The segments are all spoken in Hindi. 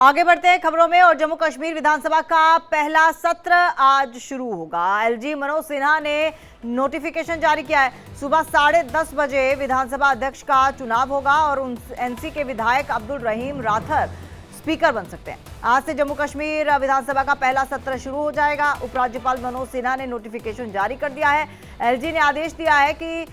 आगे बढ़ते हैं खबरों में। और जम्मू कश्मीर विधानसभा का पहला सत्र आज शुरू होगा। एलजी मनोज सिन्हा ने नोटिफिकेशन जारी किया है। सुबह 10:30 बजे विधानसभा अध्यक्ष का चुनाव होगा और एनसी के विधायक अब्दुल रहीम राठर स्पीकर बन सकते हैं। आज से जम्मू कश्मीर विधानसभा का पहला सत्र शुरू हो जाएगा। उपराज्यपाल मनोज सिन्हा ने नोटिफिकेशन जारी कर दिया है। एलजी ने आदेश दिया है कि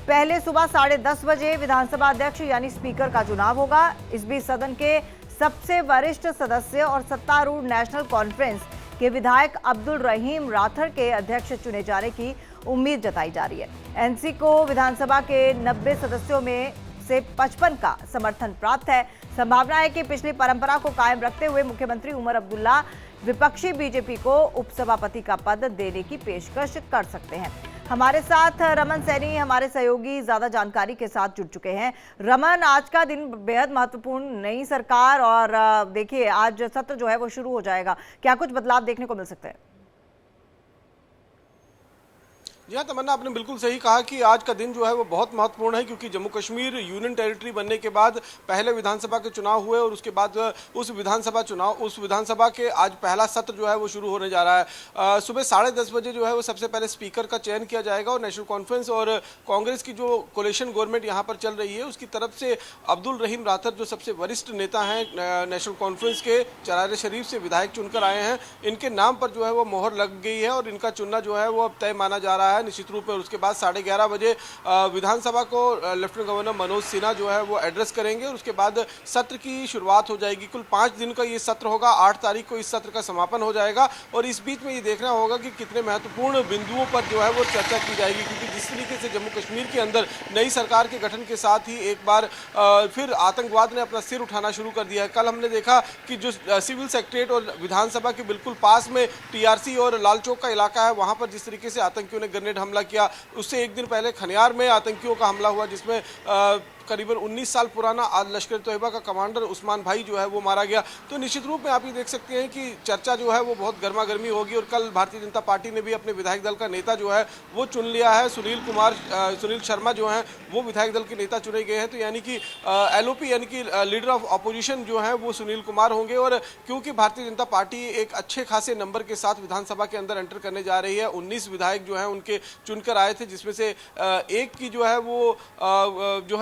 पहले सुबह 10:30 बजे विधानसभा अध्यक्ष यानी स्पीकर का चुनाव होगा। इस बीच सदन के सबसे वरिष्ठ सदस्य और सत्तारूढ़ नेशनल कॉन्फ्रेंस के विधायक अब्दुल रहीम राठर के अध्यक्ष चुने जाने की उम्मीद जताई जा रही है। एनसी को विधानसभा के 90 सदस्यों में से 55 का समर्थन प्राप्त है। संभावना है कि पिछली परंपरा को कायम रखते हुए मुख्यमंत्री उमर अब्दुल्ला विपक्षी बीजेपी को उपसभापति का पद देने की पेशकश कर सकते हैं। हमारे साथ रमन सैनी हमारे सहयोगी ज्यादा जानकारी के साथ जुड़ चुके हैं। रमन, आज का दिन बेहद महत्वपूर्ण, नई सरकार और देखिए आज सत्र जो है वो शुरू हो जाएगा, क्या कुछ बदलाव देखने को मिल सकते हैं? जी हाँ तमन्ना, आपने बिल्कुल सही कहा कि आज का दिन जो है वो बहुत महत्वपूर्ण है, क्योंकि जम्मू कश्मीर यूनियन टेरिटरी बनने के बाद पहले विधानसभा के चुनाव हुए और उसके बाद उस विधानसभा के आज पहला सत्र जो है वो शुरू होने जा रहा है। सुबह 10:30 बजे जो है वो सबसे पहले स्पीकर का चयन किया जाएगा और नेशनल कॉन्फ्रेंस और कांग्रेस की जो कोलिशन गवर्नमेंट यहाँ पर चल रही है उसकी तरफ से अब्दुल रहीम राठर जो सबसे वरिष्ठ नेता हैं नेशनल कॉन्फ्रेंस के, चरार शरीफ से विधायक चुनकर आए हैं, इनके नाम पर जो है वो मोहर लग गई है और इनका चुनना जो है वो अब तय माना जा रहा है निश्चित रूप में। उसके बाद 11:30 बजे विधानसभा को लेफ्टिनेंट गवर्नर मनोज सिन्हा जो है वो एड्रेस करेंगे और उसके बाद सत्र की शुरुआत हो जाएगी। कुल 5 दिन का ये सत्र होगा। 8 तारीख को इस सत्र का समापन हो जाएगा और इस बीच में ये देखना होगा कि कितने महत्वपूर्ण बिंदुओं पर जो है वो चर्चा की जाएगी, क्योंकि जिस तरीके से जम्मू कश्मीर के अंदर नई सरकार के गठन के साथ ही एक बार फिर आतंकवाद ने अपना सिर उठाना शुरू कर दिया है। कल हमने देखा कि जो सिविल सेक्रेटरीट और विधानसभा के बिल्कुल पास में टीआरसी और लाल चौक का इलाका है, वहां पर जिस तरीके से आतंकियों ने ग्रेनेड हमला किया, उससे एक दिन पहले खनियार में आतंकियों का हमला हुआ जिसमें करीबन 19 साल पुराना आज लश्कर तोयबा का कमांडर उस्मान भाई जो है वो मारा गया। तो निश्चित रूप में आप ये देख सकते हैं कि चर्चा जो है वो बहुत गर्मा गर्मी होगी और कल भारतीय जनता पार्टी ने भी अपने विधायक दल का नेता जो है वो चुन लिया है। सुनील शर्मा जो है वो विधायक दल के नेता चुने गए हैं। तो यानी कि एलओपी यानी कि लीडर ऑफ ऑपोजिशन जो है वो सुनील कुमार होंगे। और क्योंकि भारतीय जनता पार्टी एक अच्छे खासे नंबर के साथ विधानसभा के अंदर एंटर करने जा रही है, 19 विधायक जो है उनके चुनकर आए थे, जिसमें से एक की जो है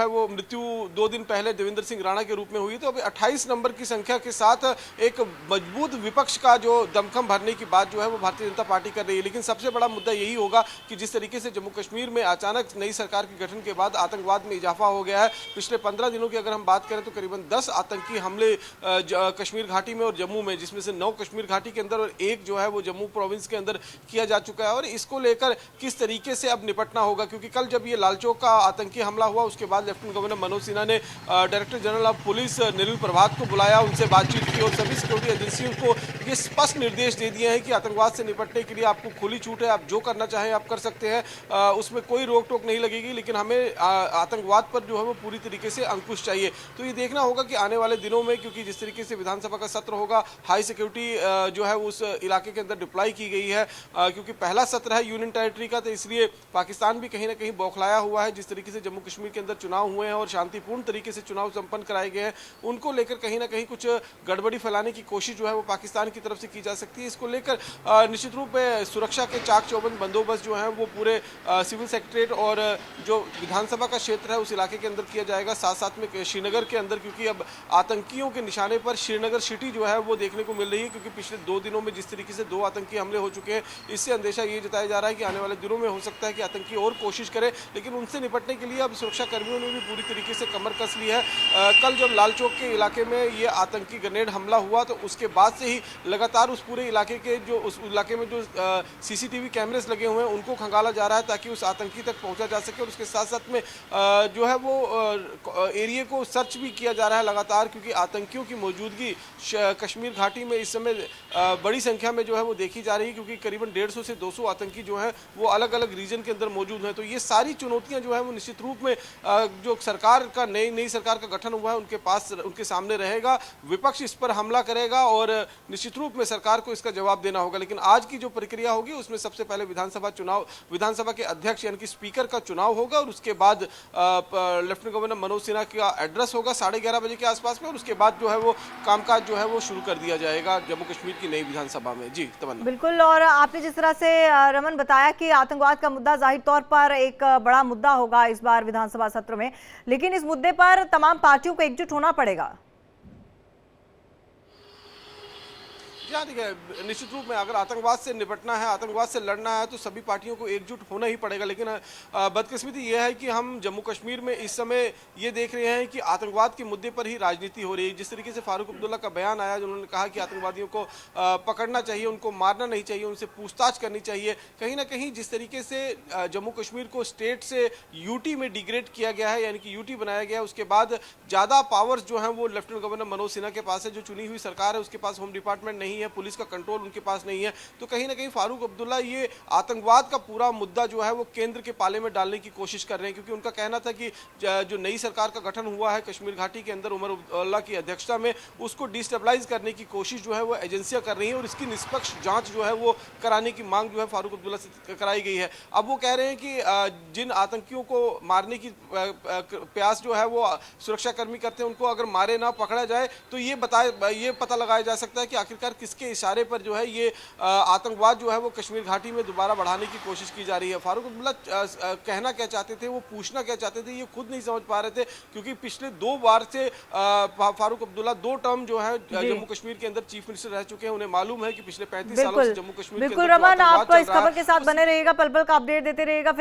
वो मृत्यु 2 दिन पहले देवेंद्र सिंह राणा के रूप में हुई। तो अभी 28 नंबर की संख्या के साथ एक मजबूत विपक्ष का जो दमखम भरने की बात जो है वो भारतीय जनता पार्टी कर रही है। लेकिन सबसे बड़ा मुद्दा यही होगा कि जिस तरीके से जम्मू कश्मीर में अचानक नई सरकार के गठन के बाद आतंकवाद में इजाफा हो गया है। पिछले 15 दिनों की अगर हम बात करें तो करीबन 10 आतंकी हमले कश्मीर घाटी में और जम्मू में, जिसमें से 9 कश्मीर घाटी के अंदर और एक जो है वो जम्मू प्रोविंस के अंदर किया जा चुका है। और इसको लेकर किस तरीके से अब निपटना होगा, क्योंकि कल जब ये लालचौक का आतंकी हमला हुआ उसके बाद लेफ्टिनेंट गवर्नर मनोज सिन्हा ने डायरेक्टर जनरल ऑफ पुलिस निरुल प्रभात को बुलाया, उनसे बातचीत की और सभी सिक्योरिटी एजेंसियों को ये स्पष्ट निर्देश दे दिए हैं कि आतंकवाद से निपटने के लिए आपको खुली छूट है, आप जो करना चाहें आप कर सकते हैं, उसमें कोई रोक टोक नहीं लगेगी, लेकिन हमें आतंकवाद पर जो है वो पूरी तरीके से अंकुश चाहिए। तो ये देखना होगा कि आने वाले दिनों में, क्योंकि जिस तरीके से विधानसभा का सत्र होगा, हाई सिक्योरिटी जो है उस इलाके के अंदर डिप्लॉय की गई है, क्योंकि पहला सत्र है यूनियन टेरिटरी का, तो इसलिए पाकिस्तान भी कहीं ना कहीं बौखलाया हुआ है। जिस तरीके से जम्मू कश्मीर के अंदर चुनाव हुए हैं और शांतिपूर्ण तरीके से चुनाव संपन्न कराए गए हैं, उनको लेकर कहीं ना कहीं कुछ गड़बड़ी फैलाने की कोशिश जो है वो पाकिस्तान की तरफ से की जा सकती है। इसको लेकर निश्चित रूप में सुरक्षा के चाक चौबंद बंदोबस्त जो है वो पूरे सिविल सेक्रेटरीट और जो विधानसभा का क्षेत्र है उस इलाके के अंदर किया जाएगा, साथ साथ में श्रीनगर के अंदर, क्योंकि अब आतंकियों के निशाने पर श्रीनगर सिटी जो है वो देखने को मिल रही है, क्योंकि पिछले 2 दिनों में जिस तरीके से 2 आतंकी हमले हो चुके हैं, इससे अंदेशा ये जताया जा रहा है कि आने वाले दिनों में हो सकता है कि आतंकी और कोशिश करें। लेकिन उनसे निपटने के लिए अब सुरक्षा कर्मियों ने भी पूरी तरीके से कमर कस ली है। कल जब लाल चौक के इलाके में ये आतंकी ग्रेनेड हमला हुआ तो उसके बाद से ही लगातार उस पूरे इलाके के जो उस इलाके में जो सीसीटीवी कैमरेस लगे हुए हैं उनको खंगाला जा रहा है ताकि उस आतंकी तक पहुंचा जा सके। और उसके साथ साथ में जो है वो एरिया को सर्च भी किया जा रहा है लगातार, क्योंकि आतंकियों की मौजूदगी कश्मीर घाटी में इस समय बड़ी संख्या में जो है वो देखी जा रही है, क्योंकि करीबन 150 से 200 आतंकी जो है वो अलग अलग रीजन के अंदर मौजूद हैं। तो ये सारी चुनौतियां जो है वो निश्चित रूप में जो सरकार का नई सरकार का गठन हुआ है उनके पास उनके सामने रहेगा। विपक्ष इस पर हमला करेगा और निश्चित निश्चित रूप में सरकार को इसका जवाब देना होगा। लेकिन आज की जो प्रक्रिया होगी उसमें सबसे पहले विधानसभा के अध्यक्ष यानी कि स्पीकर का चुनाव होगा और उसके बाद लेफ्टिनेंट गवर्नर मनोज सिन्हा का एड्रेस होगा 11:30 बजे के आसपास में, और उसके बाद जो है वो कामकाज जो है वो शुरू कर दिया जाएगा जम्मू कश्मीर की नई विधानसभा में। जी तमन्ना। बिल्कुल, और आपने जिस तरह से रमन बताया कि आतंकवाद का मुद्दा जाहिर तौर पर एक बड़ा मुद्दा होगा इस बार विधानसभा सत्र में, लेकिन इस मुद्दे पर तमाम पार्टियों को एकजुट होना पड़ेगा। जी देखिए, निश्चित रूप में अगर आतंकवाद से निपटना है, आतंकवाद से लड़ना है तो सभी पार्टियों को एकजुट होना ही पड़ेगा। लेकिन बदकिस्मती यह है कि हम जम्मू कश्मीर में इस समय ये देख रहे हैं कि आतंकवाद के मुद्दे पर ही राजनीति हो रही है। जिस तरीके से फारूक अब्दुल्ला का बयान आया, उन्होंने कहा कि आतंकवादियों को पकड़ना चाहिए, उनको मारना नहीं चाहिए, उनसे पूछताछ करनी चाहिए। कहीं ना कहीं जिस तरीके से जम्मू कश्मीर को स्टेट से यूटी में डिग्रेड किया गया है, यानी कि यूटी बनाया गया है, उसके बाद ज़्यादा पावर्स जो हैं वो लेफ्टिनेंट गवर्नर मनोज सिन्हा के पास है। जो चुनी हुई सरकार है उसके पास होम डिपार्टमेंट नहीं है, पुलिस का कंट्रोल उनके पास नहीं है। तो कहीं ना कहीं फारूक अब्दुल्ला ये आतंकवाद का पूरा मुद्दा जो है वो केंद्र के पाले में डालने की कोशिश कर रहे हैं, क्योंकि उनका कहना था कि जो नई सरकार का गठन हुआ है कश्मीर घाटी के अंदर उमर अब्दुल्ला की अध्यक्षता में, उसको डिस्टेबलाइज करने की कोशिश जो है वो एजेंसियां कर रही हैं और इसकी निष्पक्ष जांच जो है वो कराने की मांग जो है फारूक अब्दुल्ला से कराई गई है। अब वो कह रहे हैं कि जिन आतंकियों को मारने की प्रयास जो है वो सुरक्षाकर्मी करते हैं, उनको अगर मारे ना पकड़ा जाए तो ये पता लगाया जा सकता है कि आखिरकार किसके इशारे पर जो है ये आतंकवाद जो है वो कश्मीर घाटी में दोबारा बढ़ाने की कोशिश की जा रही है। फारूक अब्दुल्ला कहना क्या चाहते थे, वो पूछना क्या चाहते थे, ये खुद नहीं समझ पा रहे थे, क्योंकि पिछले 2 बार से फारूक अब्दुल्ला 2 टर्म जो है जम्मू कश्मीर के अंदर चीफ मिनिस्टर रह चुके हैं। उन्हें मालूम है कि पिछले 35 सालों से जम्मू कश्मीर बिल्कुल रमन, आप इस खबर के साथ बने रहिएगा, पल पल का अपडेट देते रहिएगा।